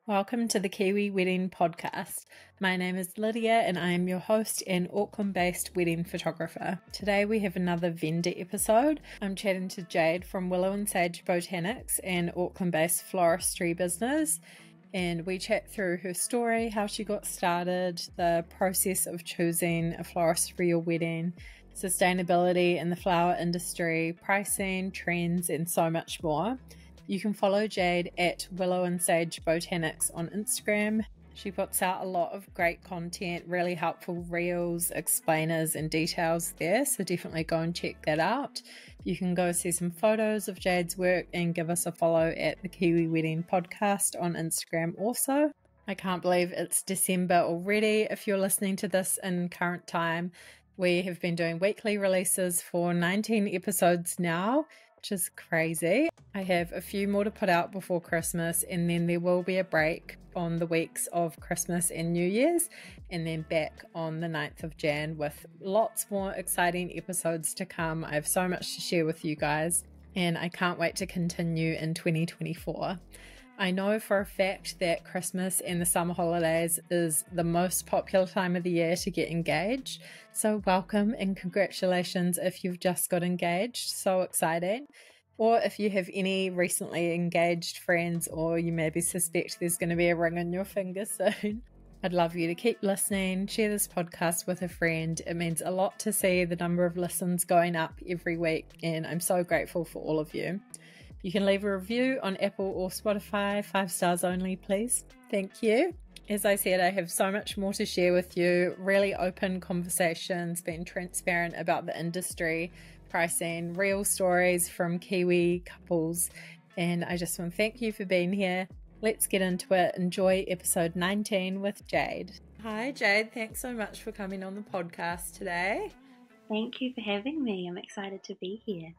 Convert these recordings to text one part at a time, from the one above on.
Welcome to the Kiwi Wedding Podcast. My name is Lydia and I am your host and Auckland-based wedding photographer. Today we have another vendor episode. I'm chatting to Jade from Willow and Sage Botanics, an Auckland-based floristry business, and we chat through her story, how she got started, the process of choosing a florist for your wedding, sustainability in the flower industry, pricing, trends, and so much more. You can follow Jade at Willow and Sage Botanics on Instagram. She puts out a lot of great content, really helpful reels, explainers and details there, so definitely go and check that out. You can go see some photos of Jade's work and give us a follow at the Kiwi Wedding Podcast on Instagram also. I can't believe it's December already. If you're listening to this in current time, we have been doing weekly releases for 19 episodes now, which is crazy. I have a few more to put out before Christmas, and then there will be a break on the weeks of Christmas and New Year's, and then back on the 9th of Jan with lots more exciting episodes to come. I have so much to share with you guys, and I can't wait to continue in 2024. I know for a fact that Christmas and the summer holidays is the most popular time of the year to get engaged. So welcome and congratulations if you've just got engaged. So exciting. Or if you have any recently engaged friends, or you maybe suspect there's going to be a ring on your finger soon. I'd love you to keep listening, share this podcast with a friend. It means a lot to see the number of listens going up every week, and I'm so grateful for all of you. You can leave a review on Apple or Spotify, 5 stars only, please. Thank you. As I said, I have so much more to share with you, really open conversations, being transparent about the industry, pricing, real stories from Kiwi couples, and I just want to thank you for being here. Let's get into it. Enjoy episode 19 with Jade. Hi Jade, thanks so much for coming on the podcast today. Thank you for having me. I'm excited to be here.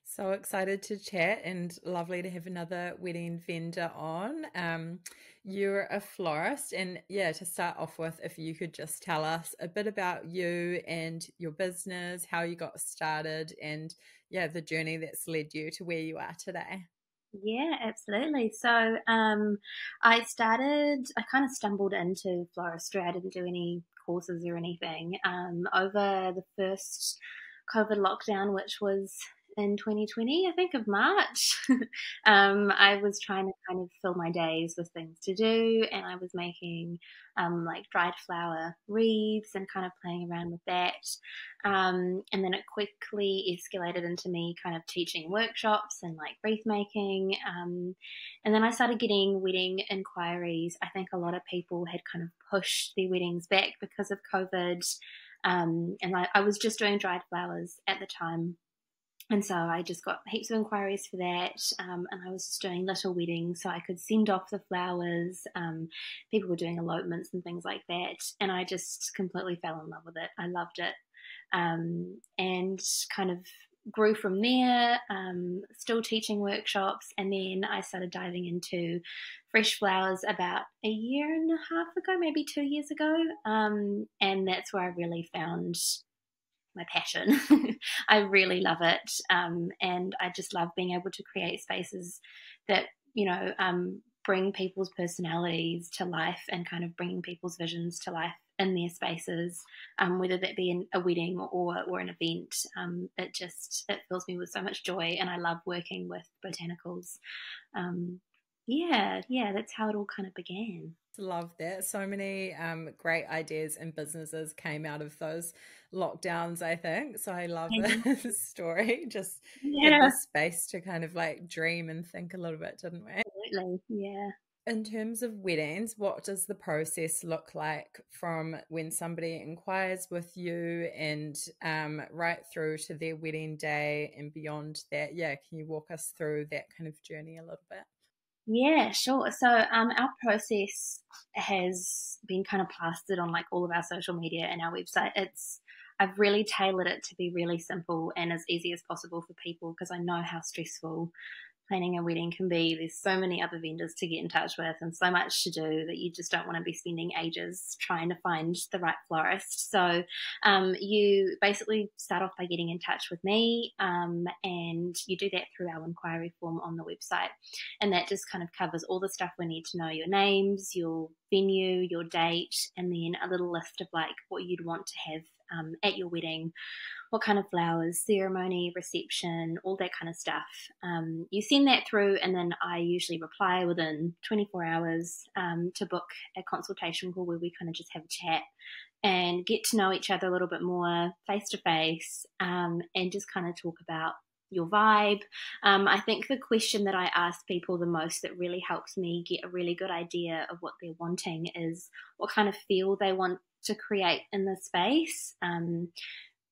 So excited to chat and lovely to have another wedding vendor on. You're a florist, and to start off with, if you could just tell us a bit about you and your business, how you got started, and the journey that's led you to where you are today. Yeah, absolutely. So I kind of stumbled into floristry. I didn't do any courses or anything. Over the first COVID lockdown, which was in 2020, I think of March, I was trying to kind of fill my days with things to do, and I was making like dried flower wreaths and kind of playing around with that. And then it quickly escalated into me kind of teaching workshops and like wreath making. And then I started getting wedding inquiries. I think a lot of people had kind of pushed their weddings back because of COVID. And I was just doing dried flowers at the time. And so I just got heaps of inquiries for that, and I was just doing little weddings so I could send off the flowers. People were doing elopements and things like that, and I just completely fell in love with it. I loved it, and kind of grew from there, still teaching workshops, and then I started diving into fresh flowers about a year and a half ago, maybe 2 years ago, and that's where I really found my passion. I really love it, and I just love being able to create spaces that bring people's personalities to life and kind of bringing people's visions to life in their spaces, whether that be in a wedding or an event. It fills me with so much joy, and I love working with botanicals. That's how it all kind of began. Love that. So many great ideas and businesses came out of those lockdowns, I think. So I love the story. Just had the space to kind of like dream and think a little bit, didn't we? Absolutely, yeah. In terms of weddings, what does the process look like from when somebody inquires with you and right through to their wedding day and beyond that? Yeah, can you walk us through that kind of journey a little bit? Yeah, sure. So our process has been kind of plastered on like all of our social media and our website. I've really tailored it to be really simple and as easy as possible for people, because I know how stressful planning a wedding can be. There's so many other vendors to get in touch with and so much to do that you just don't want to be spending ages trying to find the right florist. So you basically start off by getting in touch with me, and you do that through our inquiry form on the website. And that just kind of covers all the stuff we need to know: your names, your venue, your date, and then a little list of like what you'd want to have at your wedding, what kind of flowers, ceremony, reception, all that kind of stuff. You send that through, and then I usually reply within 24 hours to book a consultation call where we kind of just have a chat and get to know each other a little bit more face to face, and just kind of talk about your vibe. I think the question that I ask people the most that really helps me get a really good idea of what they're wanting is what kind of feel they want to create in the space.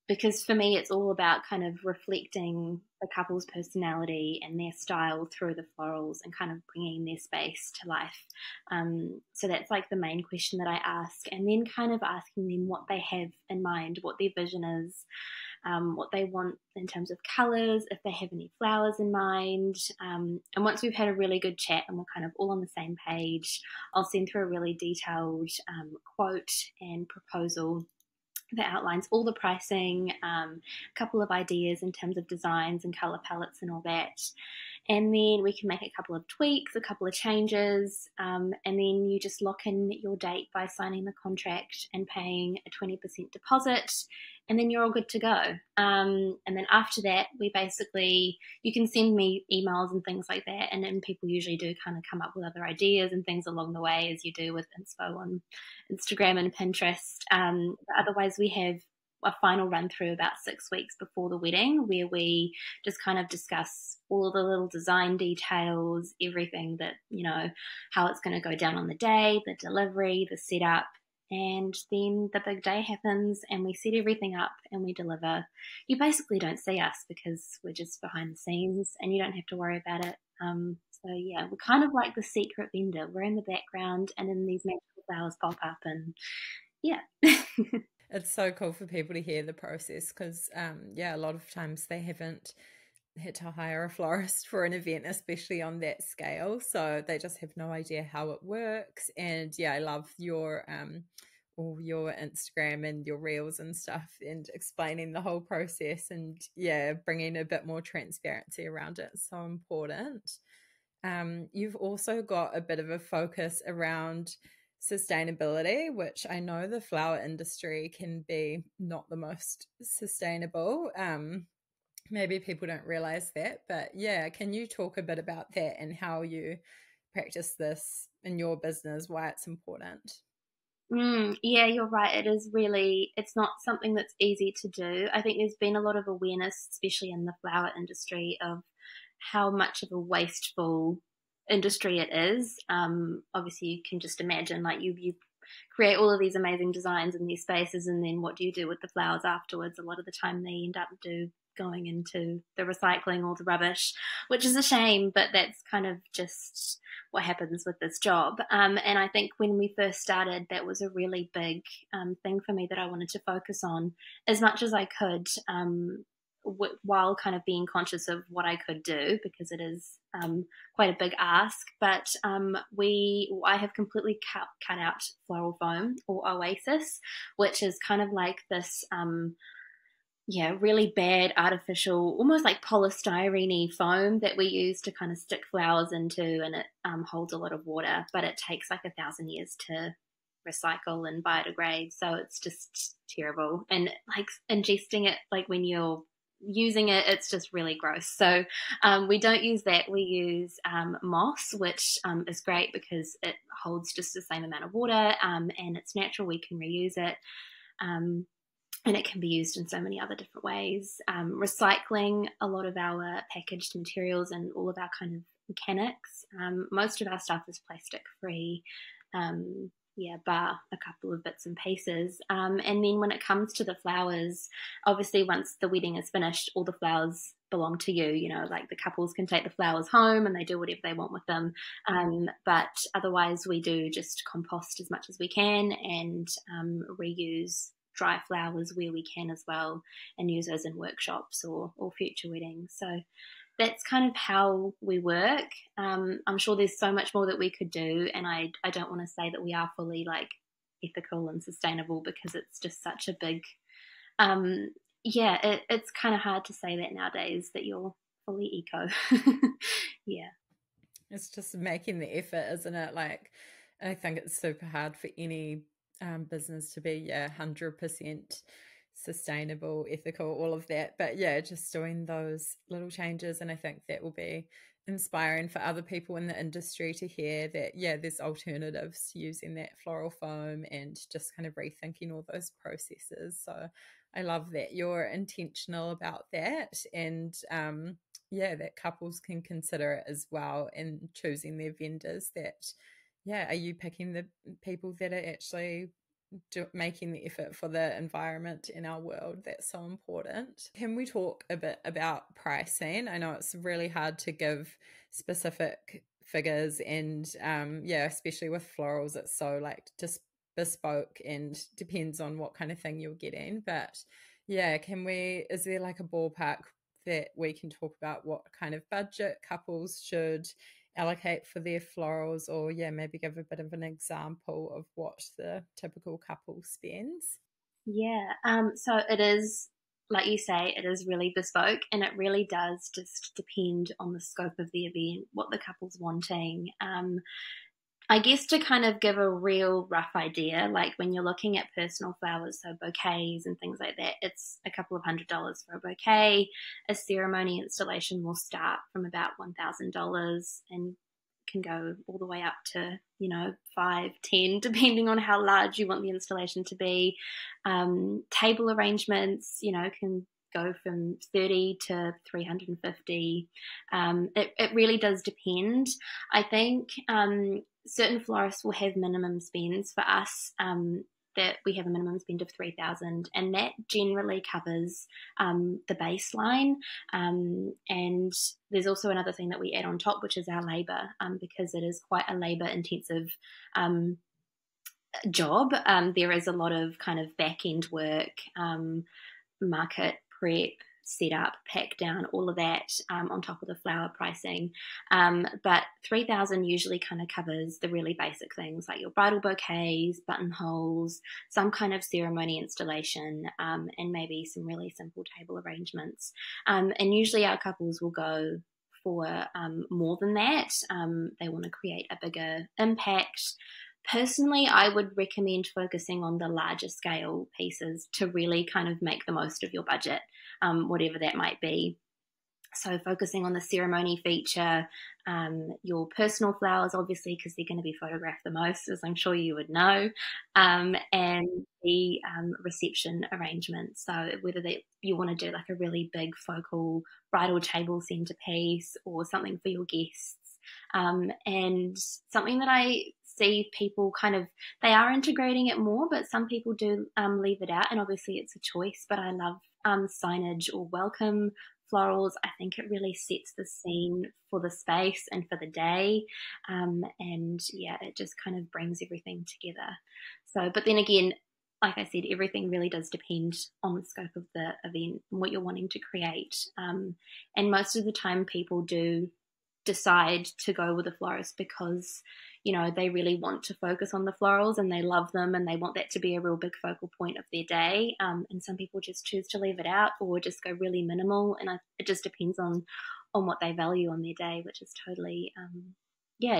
Because for me, it's all about kind of reflecting the couple's personality and their style through the florals and kind of bringing their space to life. So that's like the main question that I ask, and then kind of asking them what they have in mind, what their vision is, what they want in terms of colours, if they have any flowers in mind. And once we've had a really good chat and we're kind of all on the same page, I'll send through a really detailed quote and proposal that outlines all the pricing, a couple of ideas in terms of designs and colour palettes and all that. And then we can make a couple of tweaks, a couple of changes, and then you just lock in your date by signing the contract and paying a 20% deposit, and then you're all good to go. And then after that, we basically, you can send me emails and things like that, and then people usually do kind of come up with other ideas and things along the way, as you do with inspo on Instagram and Pinterest. Otherwise, we have a final run through about 6 weeks before the wedding, where we just kind of discuss all the little design details, everything that, you know, how it's going to go down on the day, the delivery, the setup. And then the big day happens and we set everything up and we deliver. You basically don't see us because we're just behind the scenes and you don't have to worry about it. So yeah, we're kind of like the secret vendor. We're in the background and then these magical flowers pop up, and yeah. It's so cool for people to hear the process because, yeah, a lot of times they haven't had to hire a florist for an event, especially on that scale. So they just have no idea how it works. And yeah, I love your all your Instagram and your reels and stuff and explaining the whole process and yeah, bringing a bit more transparency around it. So important. You've also got a bit of a focus around sustainability, which I know the flower industry can be not the most sustainable. Maybe people don't realize that, but yeah, can you talk a bit about that and how you practice this in your business, why it's important? Yeah, you're right. It is really, it's not something that's easy to do. I think there's been a lot of awareness, especially in the flower industry, of how much of a wasteful industry it is. Obviously, you can just imagine, like you create all of these amazing designs in these spaces, and then what do you do with the flowers afterwards? A lot of the time, they end up going into the recycling or the rubbish, which is a shame, but that's kind of just what happens with this job. And I think when we first started, that was a really big thing for me that I wanted to focus on as much as I could, while kind of being conscious of what I could do, because it is quite a big ask. But I have completely cut out floral foam, or Oasis, which is kind of like this really bad artificial, almost like polystyrene foam that we use to kind of stick flowers into, and it holds a lot of water, but it takes like 1,000 years to recycle and biodegrade. So it's just terrible. And like ingesting it, like when you're using it, it's just really gross. So we don't use that. We use moss, which is great because it holds just the same amount of water, and it's natural. We can reuse it. And it can be used in so many other different ways. Recycling a lot of our packaged materials and all of our kind of mechanics. Most of our stuff is plastic free, bar a couple of bits and pieces. And then when it comes to the flowers, obviously once the wedding is finished, all the flowers belong to you. You know, like the couples can take the flowers home and they do whatever they want with them. But otherwise we do just compost as much as we can and reuse dry flowers where we can as well, and use those in workshops or future weddings. So that's kind of how we work. I'm sure there's so much more that we could do, and I don't want to say that we are fully like ethical and sustainable, because it's just such a big it's kind of hard to say that nowadays, that you're fully eco. Yeah, it's just making the effort, isn't it? Like, I think it's super hard for any business to be 100% sustainable, ethical, all of that, but just doing those little changes. And I think that will be inspiring for other people in the industry to hear that there's alternatives to using that floral foam, and just kind of rethinking all those processes. So I love that you're intentional about that, and that couples can consider it as well in choosing their vendors. That are you picking the people that are actually making the effort for the environment in our world? That's so important. Can we talk a bit about pricing? I know it's really hard to give specific figures, and especially with florals, it's so like just bespoke and depends on what kind of thing you're getting. But is there like a ballpark that we can talk about what kind of budget couples should allocate for their florals, or maybe give a bit of an example of what the typical couple spends? So it is, like you say, it is really bespoke, and it really does just depend on the scope of the event, what the couple's wanting. I guess to kind of give a real rough idea, like when you're looking at personal flowers, so bouquets and things like that, it's a couple of $100 for a bouquet. A ceremony installation will start from about $1,000 and can go all the way up to, $5, $10, depending on how large you want the installation to be. Table arrangements, can go from $30 to $350. It really does depend. I think certain florists will have minimum spends. For us, that we have a minimum spend of $3,000, and that generally covers the baseline. And there's also another thing that we add on top, which is our labour, because it is quite a labour-intensive job. There is a lot of kind of back-end work, market prep, set up, pack down, all of that on top of the flower pricing. But $3,000 usually kind of covers the really basic things like your bridal bouquets, buttonholes, some kind of ceremony installation, and maybe some really simple table arrangements. And usually our couples will go for more than that. They want to create a bigger impact. Personally, I would recommend focusing on the larger scale pieces to really kind of make the most of your budget, whatever that might be. So focusing on the ceremony feature, your personal flowers, obviously, because they're going to be photographed the most, as I'm sure you would know, and the reception arrangements. So whether you want to do like a really big focal bridal table centerpiece or something for your guests. And something that I see people they are integrating it more, but some people do leave it out, and obviously it's a choice, but I love signage or welcome florals. I think it really sets the scene for the space and for the day, and it just kind of brings everything together. So, but then again, like I said, everything really does depend on the scope of the event and what you're wanting to create, and most of the time people do decide to go with a florist because they really want to focus on the florals and they love them and they want that to be a real big focal point of their day, and some people just choose to leave it out or just go really minimal, and it just depends on what they value on their day, which is totally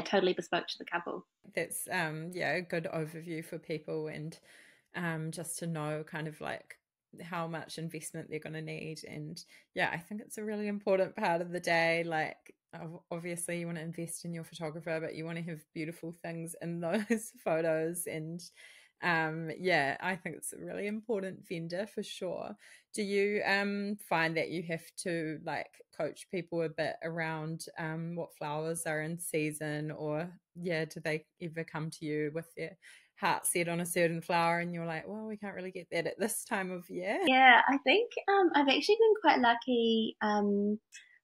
totally bespoke to the couple. That's a good overview for people, and just to know kind of like how much investment they're going to need. And I think it's a really important part of the day. Like, obviously you want to invest in your photographer, but you want to have beautiful things in those photos. And I think it's a really important vendor for sure. Do you find that you have to like coach people a bit around what flowers are in season, or do they ever come to you with their heart set on a certain flower and you're like, well, we can't really get that at this time of year? I think I've actually been quite lucky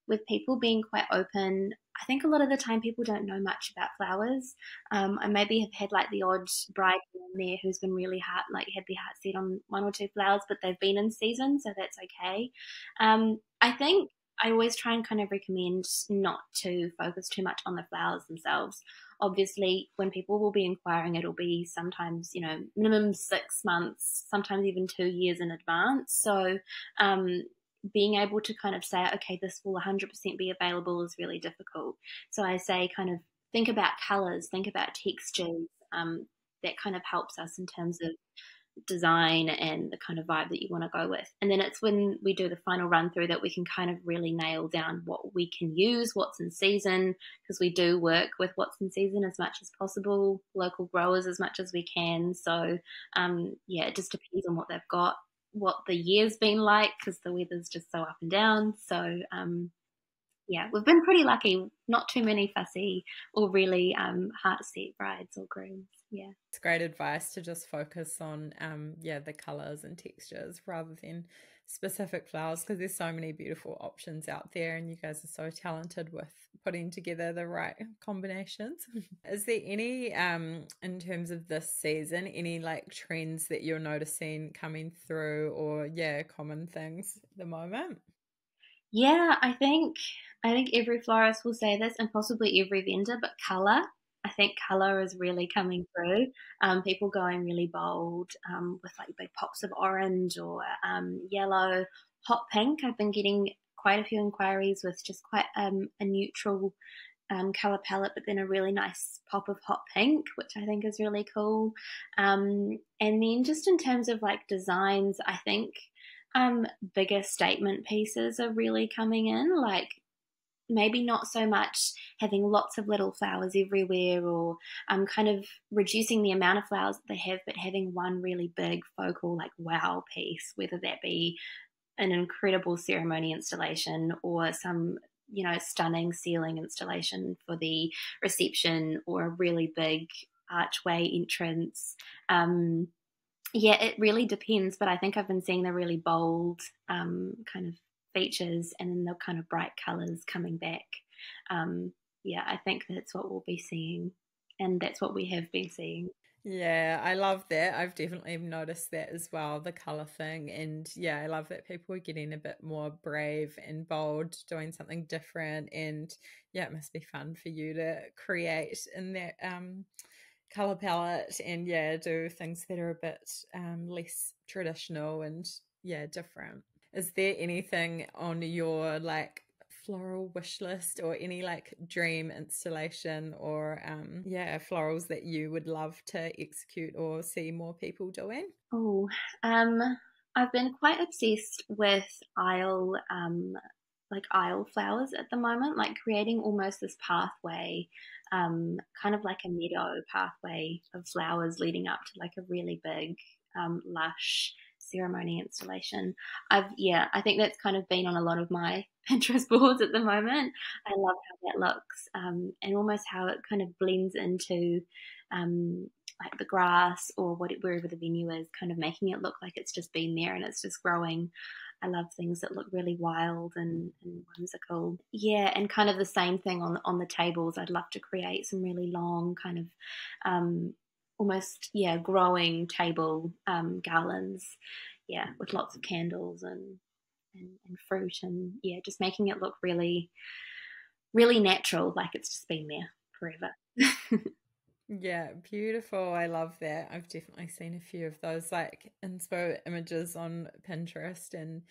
with people being quite open. I think a lot of the time people don't know much about flowers. I maybe have had like the odd bride in there who's been really hard, like had their heart set on one or two flowers, but they've been in season, so that's okay. I think I always try and kind of recommend not to focus too much on the flowers themselves. Obviously, when people will be inquiring, it'll be sometimes, minimum 6 months, sometimes even 2 years in advance. So, being able to kind of say, okay, this will 100% be available is really difficult. So I say kind of think about colors, think about textures. That kind of helps us in terms of design and the kind of vibe that you want to go with. And then it's when we do the final run through that we can kind of really nail down what we can use, what's in season, because we do work with what's in season as much as possible, local growers as much as we can. So it just depends on what they've got, what the year's been like, because the weather's just so up and down. So we've been pretty lucky. Not too many fussy or really hard to set brides or grooms. Yeah, it's great advice to just focus on the colors and textures rather than specific flowers, because there's so many beautiful options out there, and you guys are so talented with putting together the right combinations. Is there any in terms of this season, any like trends that you're noticing coming through, or common things at the moment? Yeah, I think every florist will say this, and possibly every vendor, but color. I think color is really coming through. People going really bold with like big pops of orange or yellow, hot pink. I've been getting quite a few inquiries with just quite a neutral color palette, but then a really nice pop of hot pink, which I think is really cool. And then just in terms of like designs, I think bigger statement pieces are really coming in, like maybe not so much having lots of little flowers everywhere, or kind of reducing the amount of flowers that they have, but having one really big focal like wow piece, whether that be an incredible ceremony installation or some stunning ceiling installation for the reception, or a really big archway entrance. It really depends, but I think I've been seeing the really bold kind of features and then the kind of bright colors coming back. I think that's what we'll be seeing, and that's what we have been seeing. Yeah, I love that. I've definitely noticed that as well, the colour thing. And I love that people are getting a bit more brave and bold, doing something different. And it must be fun for you to create in that colour palette and do things that are a bit less traditional and different. Is there anything on your like floral wish list, or any like dream installation, or florals that you would love to execute or see more people doing? I've been quite obsessed with aisle flowers at the moment, like creating almost this pathway, kind of like a meadow pathway of flowers leading up to like a really big lush ceremony installation. I think that's kind of been on a lot of my Pinterest boards at the moment. I love how that looks, and almost how it kind of blends into like the grass or wherever the venue is, kind of making it look like it's just been there and it's just growing. I love things that look really wild and whimsical. Yeah, and kind of the same thing on the tables. I'd love to create some really long kind of almost growing table garlands, with lots of candles and fruit, and just making it look really, really natural, like it's just been there forever. Yeah, beautiful. I love that. I've definitely seen a few of those like inspo images on Pinterest, and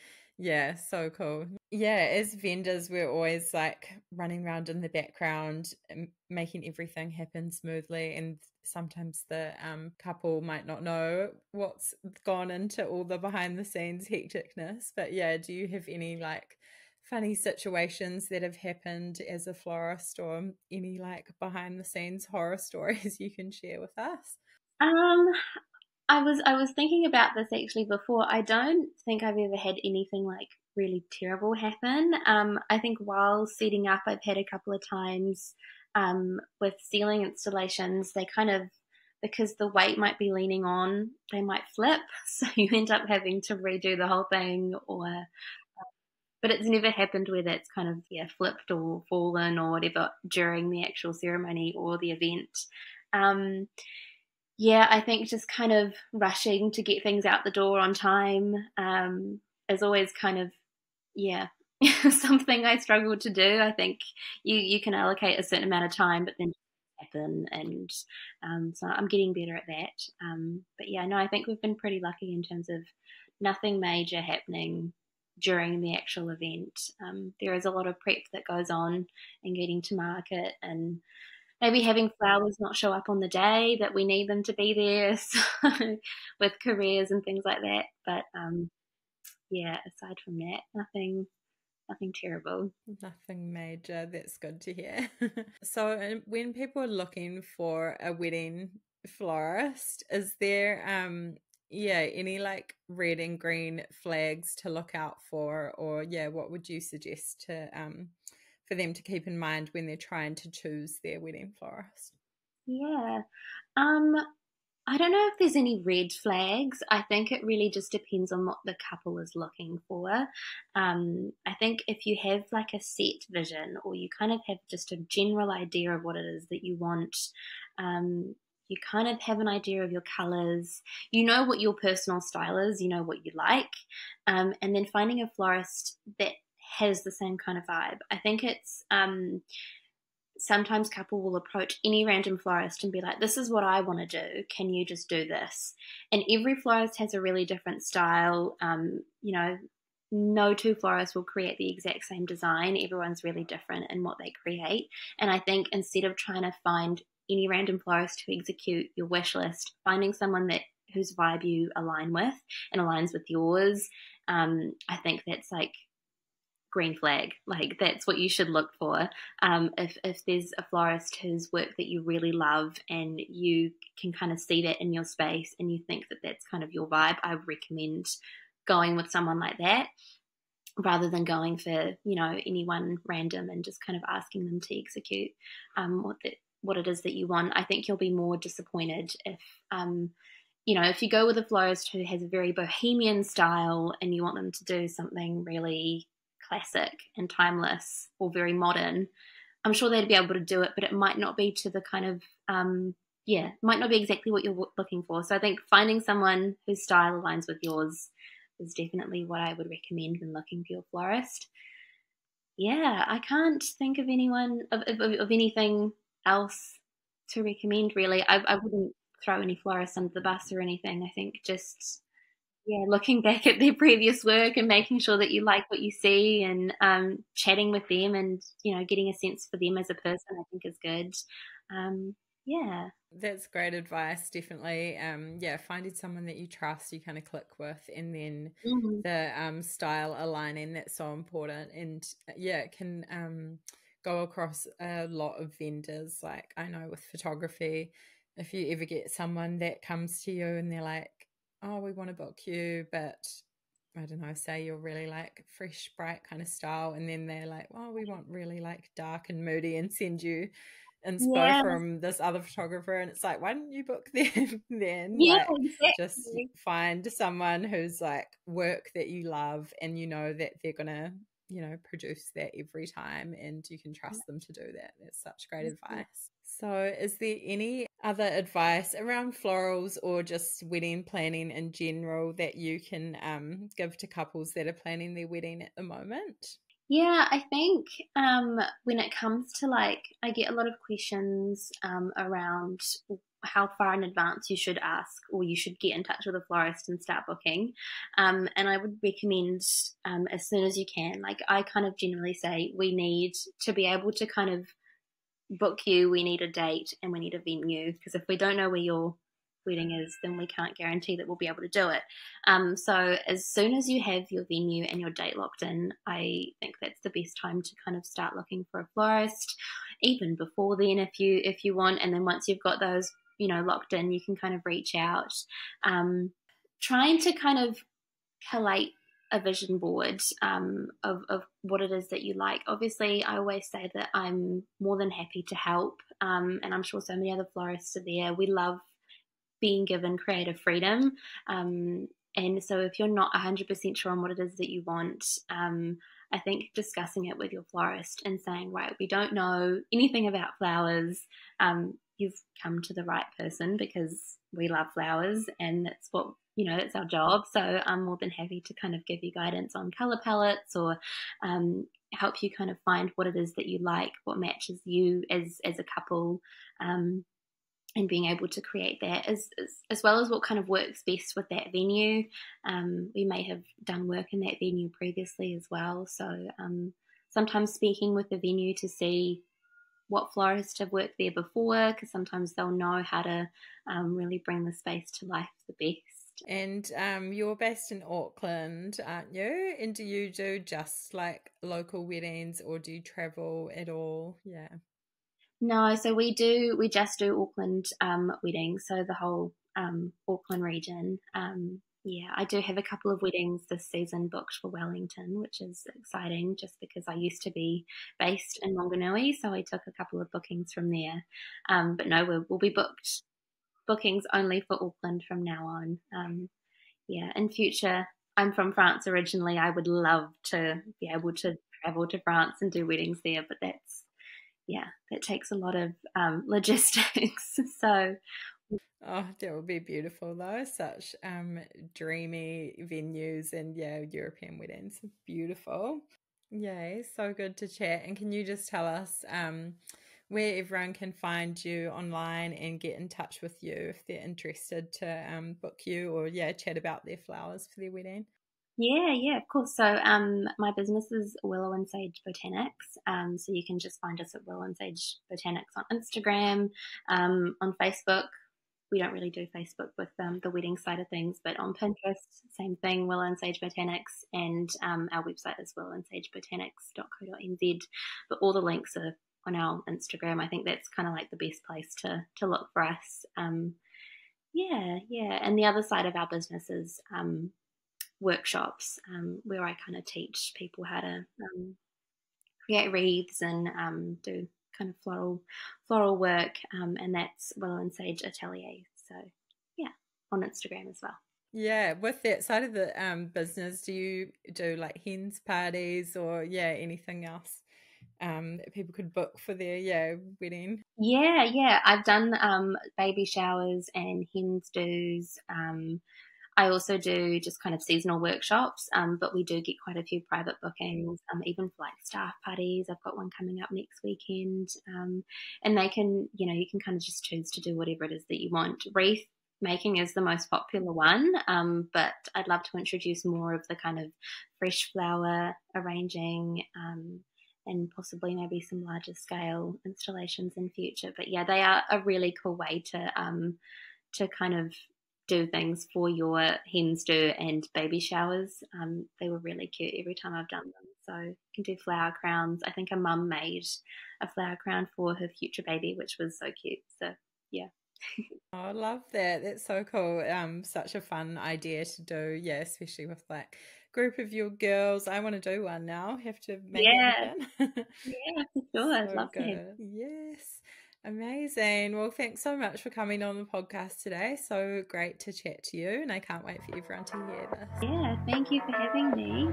so cool. As vendors, we're always like running around in the background and making everything happen smoothly, and sometimes the couple might not know what's gone into all the behind the scenes hecticness. But do you have any like funny situations that have happened as a florist, or any like behind the scenes horror stories you can share with us? I was thinking about this actually before. I don't think I've ever had anything like really terrible happen. I think while setting up, I've had a couple of times with ceiling installations, they kind of, because the weight might be leaning on, they might flip. So you end up having to redo the whole thing, or but it's never happened where that's kind of flipped or fallen or whatever during the actual ceremony or the event. I think just kind of rushing to get things out the door on time is always kind of something I struggle to do. I think you can allocate a certain amount of time, but then happen, and so I'm getting better at that. But yeah, no, I think we've been pretty lucky in terms of nothing major happening during the actual event. There is a lot of prep that goes on and getting to market, and maybe having flowers not show up on the day that we need them to be there, so, with careers and things like that. But aside from that, nothing terrible. Nothing major. That's good to hear. So when people are looking for a wedding florist, is there any like red and green flags to look out for, or what would you suggest to for them to keep in mind when they're trying to choose their wedding florist? I don't know if there's any red flags. I think it really just depends on what the couple is looking for. I think if you have like a set vision, or you kind of have just a general idea of what it is that you want, you kind of have an idea of your colors, you know what your personal style is, you know what you like, and then finding a florist that has the same kind of vibe. I think it's sometimes couple will approach any random florist and be like, this is what I want to do. Can you just do this? And every florist has a really different style. No two florists will create the exact same design. Everyone's really different in what they create. And I think instead of trying to find any random florist to execute your wish list, finding someone whose vibe you align with and aligns with yours, I think that's like green flag. Like that's what you should look for. If there's a florist whose work that you really love and you can kind of see that in your space and you think that that's kind of your vibe, I recommend going with someone like that rather than going for anyone random and just kind of asking them to execute what it is that you want. I think you'll be more disappointed if you go with a florist who has a very bohemian style and you want them to do something really classic and timeless or very modern. I'm sure they'd be able to do it, but it might not be to the kind of might not be exactly what you're looking for. So I think finding someone whose style aligns with yours is definitely what I would recommend when looking for your florist. I can't think of anyone of anything else to recommend really. I wouldn't throw any florists under the bus or anything. I think just looking back at their previous work and making sure that you like what you see, and chatting with them and getting a sense for them as a person, I think is good. That's great advice, definitely. Finding someone that you trust, you kind of click with, and then the style aligning, that's so important. And it can go across a lot of vendors. Like I know with photography, if you ever get someone that comes to you and they're like, oh, we want to book you, but I don't know, say you're really like fresh, bright kind of style, and then they're like, oh, we want really like dark and moody, and send you inspo from this other photographer, and it's like, why didn't you book them then? Exactly. Just find someone who's like work that you love and you know that they're gonna produce that every time, and you can trust them to do that. That's such great advice. So is there any other advice around florals or just wedding planning in general that you can give to couples that are planning their wedding at the moment? I think when it comes to I get a lot of questions around how far in advance you should ask or you should get in touch with a florist and start booking. And I would recommend as soon as you can. Like I kind of generally say we need to be able to kind of book you, we need a date and we need a venue, because if we don't know where your wedding is, then we can't guarantee that we'll be able to do it. So as soon as you have your venue and your date locked in, I think that's the best time to kind of start looking for a florist. Even before then, if you want, and then once you've got those locked in, you can kind of reach out, trying to kind of collate a vision board of what it is that you like. Obviously, I always say that I'm more than happy to help, and I'm sure so many other florists are there. We love being given creative freedom, and so if you're not 100% sure on what it is that you want, I think discussing it with your florist and saying, right, we don't know anything about flowers. You've come to the right person because we love flowers and that's what, that's our job. So I'm more than happy to kind of give you guidance on color palettes or help you kind of find what it is that you like, what matches you as a couple, and being able to create that as well as what kind of works best with that venue. We may have done work in that venue previously as well. So sometimes speaking with the venue to see what florists have worked there before, because sometimes they'll know how to really bring the space to life the best. And you're based in Auckland, aren't you? And do you do just like local weddings or do you travel at all? Yeah. No, so we just do Auckland weddings, so the whole Auckland region. I do have a couple of weddings this season booked for Wellington, which is exciting just because I used to be based in Wanganui, so I took a couple of bookings from there. But no, we'll be bookings only for Auckland from now on. In future, I'm from France originally. I would love to be able to travel to France and do weddings there, but that takes a lot of logistics. So, oh, that would be beautiful though. Such dreamy venues and European weddings. Beautiful. Yay, so good to chat. And can you just tell us where everyone can find you online and get in touch with you if they're interested to book you or chat about their flowers for their wedding? Yeah, of course. So my business is Willow and Sage Botanics. So you can just find us at Willow and Sage Botanics on Instagram, on Facebook. We don't really do Facebook with the wedding side of things, but on Pinterest, same thing, Willow and Sage Botanics, and our website is willowandsagebotanics.co.nz. But all the links are on our Instagram. I think that's kind of like the best place to look for us. And the other side of our business is workshops where I kind of teach people how to create wreaths and do kind of floral work, and that's Willow and Sage Atelier. So on Instagram as well. Yeah, with that side of the business, do you do like hens parties or anything else that people could book for their wedding? Yeah, I've done baby showers and hens do's. I also do just kind of seasonal workshops, but we do get quite a few private bookings, even for like staff parties. I've got one coming up next weekend, and they can, you can kind of just choose to do whatever it is that you want. Wreath making is the most popular one, but I'd love to introduce more of the kind of fresh flower arranging, and possibly maybe some larger scale installations in future. But they are a really cool way to kind of do things for your hens do and baby showers. They were really cute every time I've done them. So you can do flower crowns. I think a mum made a flower crown for her future baby, which was so cute. So yeah. Oh, I love that. That's so cool. Such a fun idea to do. Yeah, especially with like group of your girls. I want to do one now. Have to make it happen. Yeah, for sure. I'd love to. Yes. Amazing. Well, thanks so much for coming on the podcast today. So great to chat to you, and I can't wait for everyone to hear this. Yeah, thank you for having me.